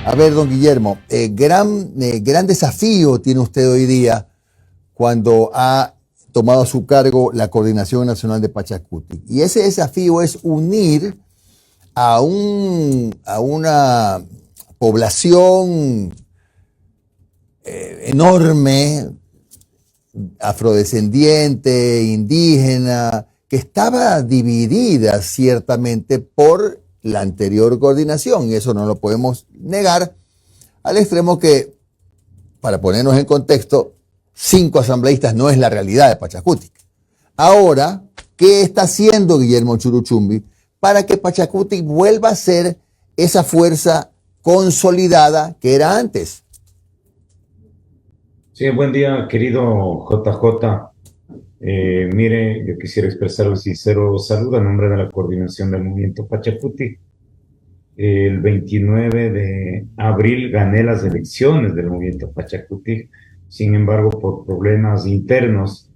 A ver, don Guillermo, gran desafío tiene usted hoy día cuando ha tomado a su cargo la Coordinación Nacional de Pachacutic. Y ese desafío es unir a una población enorme, afrodescendiente, indígena, que estaba dividida ciertamente por la anterior coordinación, y eso no lo podemos negar, al extremo que, para ponernos en contexto, 5 asambleístas no es la realidad de Pachacutic. Ahora, ¿qué está haciendo Guillermo Churuchumbi para que Pachacutic vuelva a ser esa fuerza consolidada que era antes? Sí, buen día, querido JJ. Mire, yo quisiera expresar un sincero saludo a nombre de la coordinación del movimiento Pachacutic. El 29 de abril gané las elecciones del movimiento Pachacutic. Sin embargo, por problemas internos,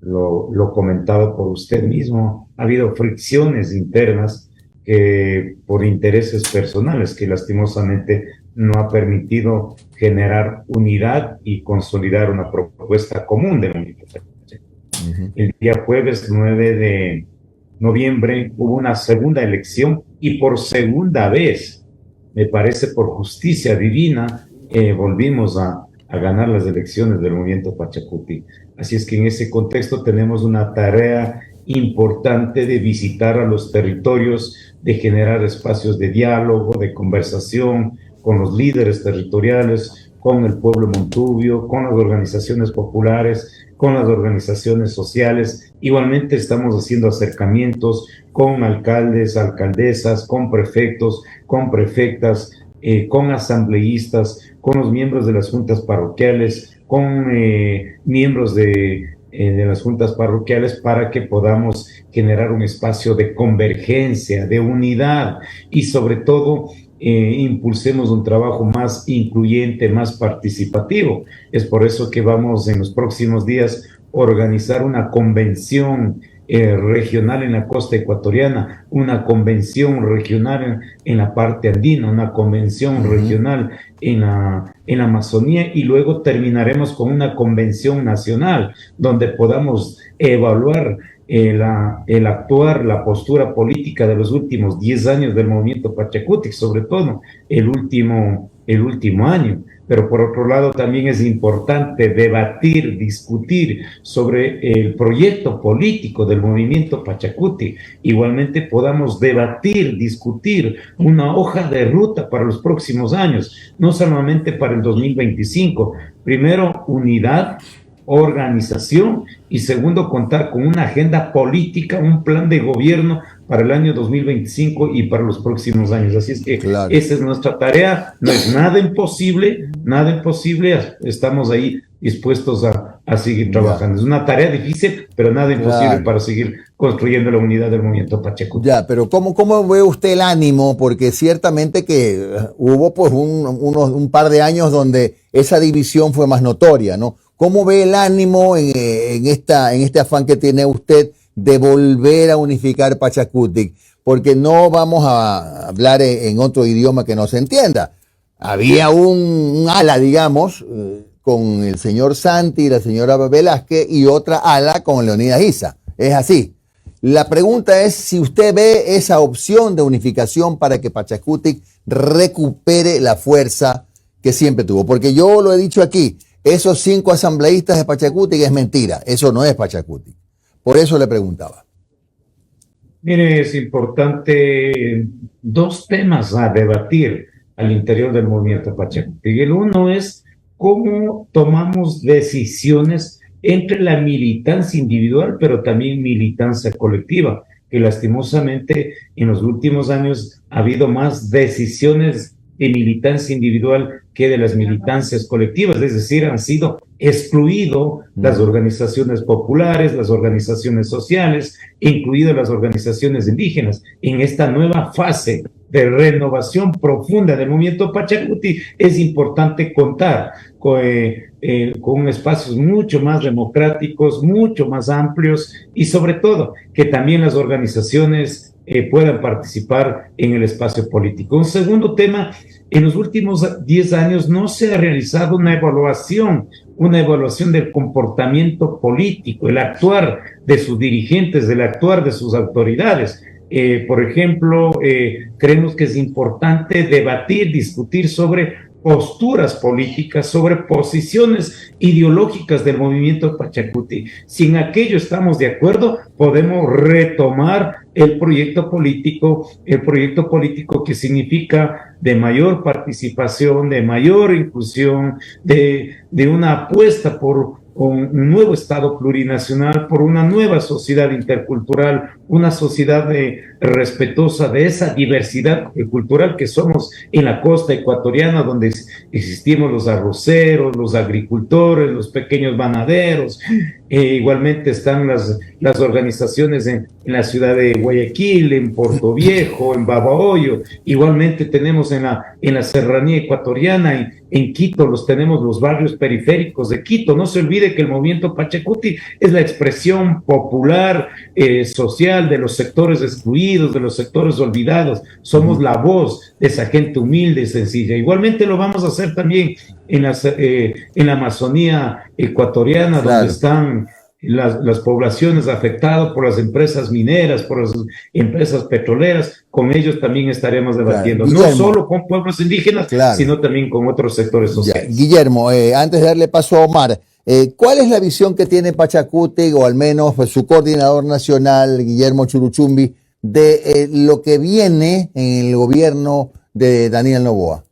lo comentado por usted mismo, ha habido fricciones internas que por intereses personales que lastimosamente no ha permitido generar unidad y consolidar una propuesta común del movimiento Pachacutic. El día jueves 9 de noviembre hubo una segunda elección y por segunda vez, me parece por justicia divina, volvimos a ganar las elecciones del movimiento Pachacutic. Así es que en ese contexto tenemos una tarea importante de visitar a los territorios, de generar espacios de diálogo, de conversación con los líderes territoriales, con el pueblo montubio, con las organizaciones populares, con las organizaciones sociales. Igualmente estamos haciendo acercamientos con alcaldes, alcaldesas, con prefectos, con prefectas, con asambleístas, con los miembros de las juntas parroquiales, con miembros de las juntas parroquiales para que podamos generar un espacio de convergencia, de unidad y sobre todo impulsemos un trabajo más incluyente, más participativo. Es por eso que vamos en los próximos días a organizar una convención regional en la costa ecuatoriana, una convención regional en la parte andina, una convención regional en la Amazonía y luego terminaremos con una convención nacional donde podamos evaluar el actuar, la postura política de los últimos 10 años del movimiento Pachacutic, sobre todo el último año. Pero por otro lado también es importante debatir, discutir sobre el proyecto político del movimiento Pachacutic. Igualmente podamos debatir, discutir una hoja de ruta para los próximos años, no solamente para el 2025. Primero, unidad, organización y segundo, contar con una agenda política, un plan de gobierno para el año 2025 y para los próximos años. Así es que claro, esa es nuestra tarea, no es nada imposible, estamos ahí dispuestos a seguir trabajando. Es una tarea difícil, pero nada imposible para seguir construyendo la unidad del movimiento Pachacutic. Ya, pero ¿cómo ve usted el ánimo? Porque ciertamente que hubo pues un par de años donde esa división fue más notoria, ¿no? ¿Cómo ve el ánimo en este afán que tiene usted de volver a unificar Pachacutic? Porque no vamos a hablar en otro idioma que no se entienda. Había un ala, digamos, con el señor Santi y la señora Velázquez y otra ala con Leonidas Issa. Es así. La pregunta es si usted ve esa opción de unificación para que Pachacutic recupere la fuerza que siempre tuvo. Porque yo lo he dicho aquí, esos 5 asambleístas de Pachacutic es mentira. Eso no es Pachacutic. Por eso le preguntaba. Mire, es importante 2 temas a debatir al interior del movimiento Pachacutic. El uno es cómo tomamos decisiones entre la militancia individual, pero también militancia colectiva, que lastimosamente en los últimos años ha habido más decisiones de militancia individual que de las militancias colectivas, es decir, han sido excluido las organizaciones populares, las organizaciones sociales, incluidas las organizaciones indígenas. En esta nueva fase de renovación profunda del movimiento Pachacutic es importante contar con espacios mucho más democráticos, mucho más amplios y sobre todo que también las organizaciones puedan participar en el espacio político. Un segundo tema, en los últimos 10 años no se ha realizado una evaluación del comportamiento político, el actuar de sus dirigentes, el actuar de sus autoridades. Por ejemplo, creemos que es importante debatir, discutir sobre posturas políticas, sobre posiciones ideológicas del movimiento Pachacuti. Si en aquello estamos de acuerdo, podemos retomar el proyecto político que significa de mayor participación, de mayor inclusión, de una apuesta por un nuevo Estado plurinacional, por una nueva sociedad intercultural, una sociedad respetuosa de esa diversidad cultural que somos en la costa ecuatoriana, donde existimos los arroceros, los agricultores, los pequeños ganaderos. Igualmente están las organizaciones en la ciudad de Guayaquil, en Puerto Viejo, en Babahoyo. Igualmente tenemos en la serranía ecuatoriana, en Quito, tenemos los barrios periféricos de Quito. No se olvide que el movimiento Pachacuti es la expresión popular, social, de los sectores excluidos, de los sectores olvidados. Somos la voz de esa gente humilde y sencilla. Igualmente lo vamos a hacer también en la Amazonía ecuatoriana, claro, donde están las poblaciones afectadas por las empresas mineras, por las empresas petroleras. Con ellos también estaremos debatiendo, claro, no solo con pueblos indígenas, claro, sino también con otros sectores sociales. Ya. Guillermo, antes de darle paso a Omar, ¿cuál es la visión que tiene Pachacuti, o al menos pues, su coordinador nacional, Guillermo Churuchumbi, de lo que viene en el gobierno de Daniel Noboa?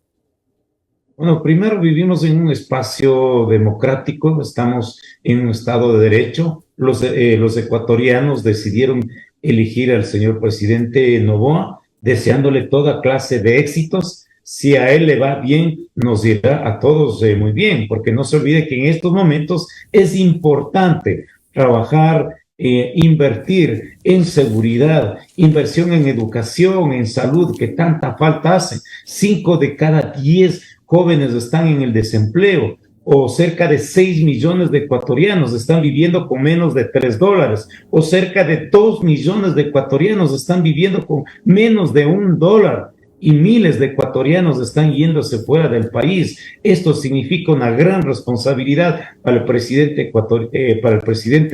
Bueno, primero vivimos en un espacio democrático, estamos en un Estado de Derecho. Los ecuatorianos decidieron elegir al señor presidente Noboa, deseándole toda clase de éxitos. Si a él le va bien, nos irá a todos muy bien, porque no se olvide que en estos momentos es importante trabajar, invertir en seguridad, inversión en educación, en salud, que tanta falta hace. 5 de cada 10 jóvenes están en el desempleo, o cerca de 6 millones de ecuatorianos están viviendo con menos de $3, o cerca de 2 millones de ecuatorianos están viviendo con menos de $1, y miles de ecuatorianos están yéndose fuera del país. Esto significa una gran responsabilidad para el presidente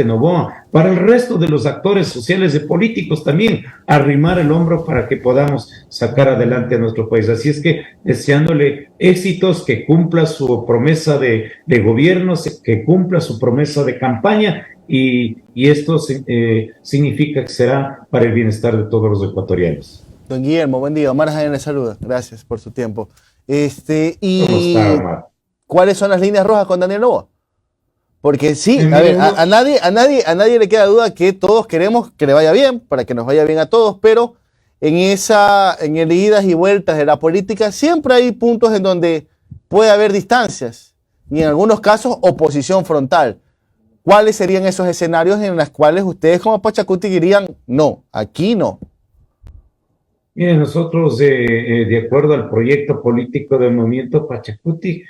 Noboa, para el resto de los actores sociales y políticos también, arrimar el hombro para que podamos sacar adelante a nuestro país. Así es que deseándole éxitos, que cumpla su promesa de gobierno, que cumpla su promesa de campaña, y esto significa que será para el bienestar de todos los ecuatorianos. Don Guillermo, buen día. Omar Jaén le saluda. Gracias por su tiempo. ¿Cómo está, Omar? ¿Cuáles son las líneas rojas con Daniel Noboa? Porque sí, a ver, a nadie le queda duda que todos queremos que le vaya bien, para que nos vaya bien a todos, pero en el idas y vueltas de la política siempre hay puntos en donde puede haber distancias y en algunos casos oposición frontal. ¿Cuáles serían esos escenarios en los cuales ustedes como Pachacuti dirían, no, aquí no? Miren, nosotros, de acuerdo al proyecto político del movimiento Pachacuti,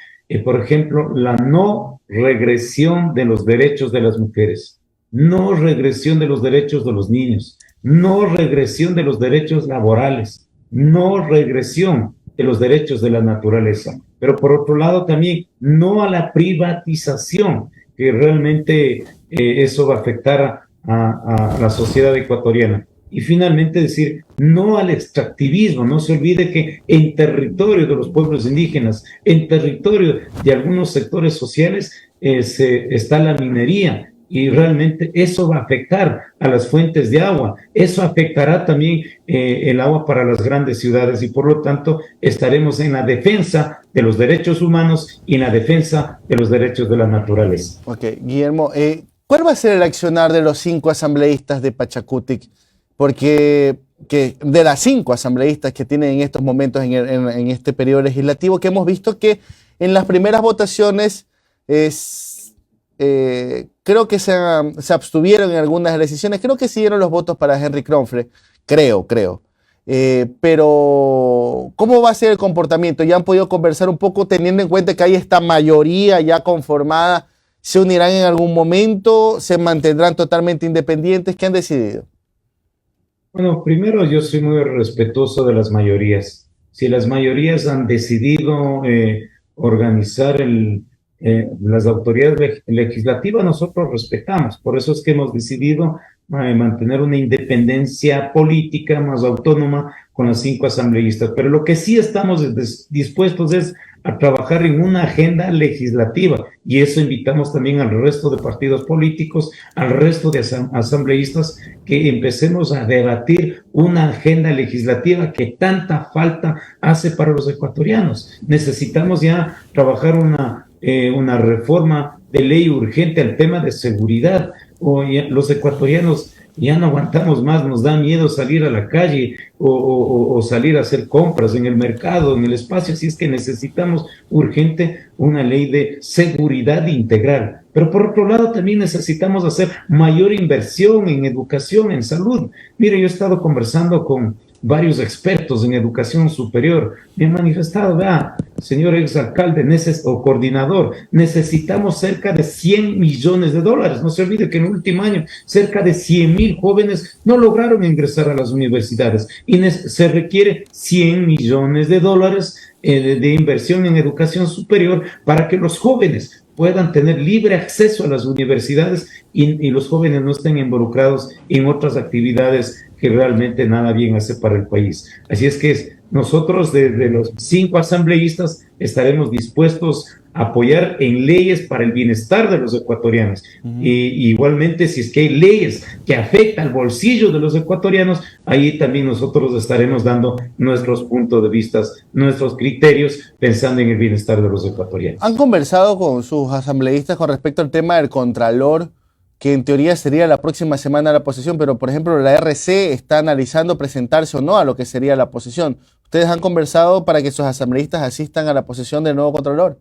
por ejemplo, la no regresión de los derechos de las mujeres, no regresión de los derechos de los niños, no regresión de los derechos laborales, no regresión de los derechos de la naturaleza. Pero por otro lado también, no a la privatización, que realmente eso va a afectar a la sociedad ecuatoriana. Y finalmente decir no al extractivismo. No se olvide que en territorio de los pueblos indígenas, en territorio de algunos sectores sociales, está la minería, y realmente eso va a afectar a las fuentes de agua. Eso afectará también el agua para las grandes ciudades, y por lo tanto estaremos en la defensa de los derechos humanos y en la defensa de los derechos de la naturaleza. Ok, Guillermo, ¿cuál va a ser el accionar de los 5 asambleístas de Pachacuti? Porque de las 5 asambleístas que tienen en estos momentos en este periodo legislativo, que hemos visto que en las primeras votaciones creo que se abstuvieron en algunas de las decisiones, creo que siguieron los votos para Henry Kronfle, creo. Pero, ¿cómo va a ser el comportamiento? ¿Ya han podido conversar un poco teniendo en cuenta que hay esta mayoría ya conformada? ¿Se unirán en algún momento? ¿Se mantendrán totalmente independientes? ¿Qué han decidido? Bueno, primero yo soy muy respetuoso de las mayorías. Si las mayorías han decidido organizar las autoridades legislativas, nosotros respetamos. Por eso es que hemos decidido mantener una independencia política más autónoma con las 5 asambleístas. Pero lo que sí estamos dispuestos es a trabajar en una agenda legislativa, y eso invitamos también al resto de partidos políticos, al resto de asambleístas, que empecemos a debatir una agenda legislativa que tanta falta hace para los ecuatorianos. Necesitamos ya trabajar una reforma de ley urgente al tema de seguridad. Los ecuatorianos ya no aguantamos más, nos da miedo salir a la calle o salir a hacer compras en el mercado, en el espacio, así es que necesitamos urgente una ley de seguridad integral. Pero por otro lado también necesitamos hacer mayor inversión en educación, en salud. Mire, yo he estado conversando con varios expertos en educación superior, me han manifestado, vea, señor exalcalde o coordinador, necesitamos cerca de 100 millones de dólares. No se olvide que en el último año cerca de 100,000 jóvenes no lograron ingresar a las universidades y se requiere 100 millones de dólares de inversión en educación superior para que los jóvenes puedan tener libre acceso a las universidades y los jóvenes no estén involucrados en otras actividades que realmente nada bien hace para el país. Así es que nosotros desde los 5 asambleístas estaremos dispuestos a apoyar en leyes para el bienestar de los ecuatorianos. Y igualmente, si es que hay leyes que afectan al bolsillo de los ecuatorianos, ahí también nosotros estaremos dando nuestros puntos de vista, nuestros criterios, pensando en el bienestar de los ecuatorianos. ¿Han conversado con sus asambleístas con respecto al tema del contralor, que en teoría sería la próxima semana la posesión, pero por ejemplo la RC está analizando presentarse o no a lo que sería la posesión? ¿Ustedes han conversado para que sus asambleístas asistan a la posesión del nuevo contralor?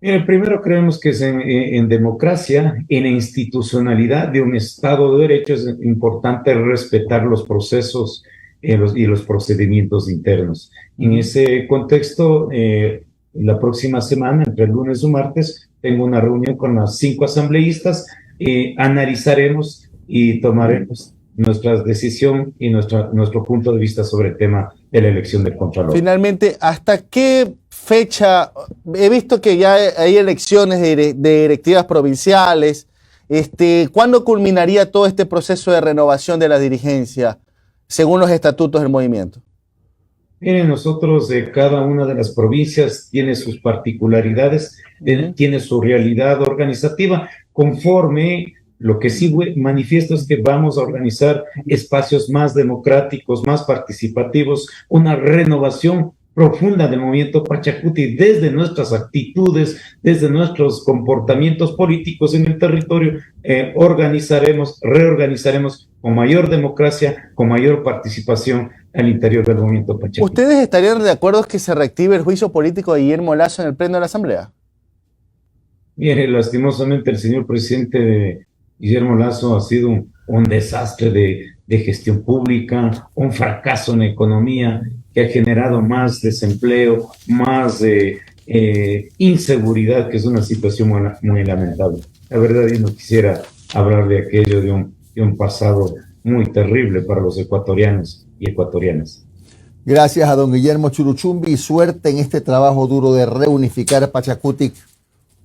Mire, primero creemos que en democracia, en la institucionalidad de un Estado de Derecho, es importante respetar los procesos y los procedimientos internos. En ese contexto, la próxima semana, entre el lunes o martes, tengo una reunión con las 5 asambleístas, analizaremos y tomaremos nuestra decisión y nuestro punto de vista sobre el tema de la elección del Contralor. Finalmente, ¿hasta qué fecha? He visto que ya hay elecciones de directivas provinciales. ¿Cuándo culminaría todo este proceso de renovación de la dirigencia, según los estatutos del movimiento? Miren, nosotros, cada una de las provincias tiene sus particularidades, tiene su realidad organizativa. Conforme, lo que sí manifiesto es que vamos a organizar espacios más democráticos, más participativos, una renovación profunda del movimiento Pachacuti desde nuestras actitudes, desde nuestros comportamientos políticos en el territorio. Reorganizaremos con mayor democracia, con mayor participación al interior del movimiento Pachacuti. ¿Ustedes estarían de acuerdo que se reactive el juicio político de Guillermo Lasso en el pleno de la Asamblea? Mire, lastimosamente el señor presidente Guillermo Lasso ha sido un desastre de gestión pública, un fracaso en la economía que ha generado más desempleo, más inseguridad, que es una situación muy lamentable. La verdad, yo no quisiera hablar de aquello, de un pasado muy terrible para los ecuatorianos y ecuatorianas. Gracias a don Guillermo Churuchumbi y suerte en este trabajo duro de reunificar Pachacuti.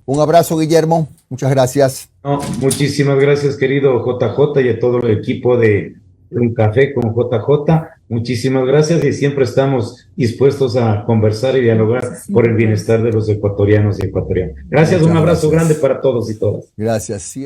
Un abrazo, Guillermo. Muchas gracias. No, muchísimas gracias, querido JJ, y a todo el equipo de Un Café con JJ. Muchísimas gracias y siempre estamos dispuestos a conversar y dialogar por el bienestar de los ecuatorianos y ecuatorianas. Gracias, un abrazo grande para todos y todas. Gracias.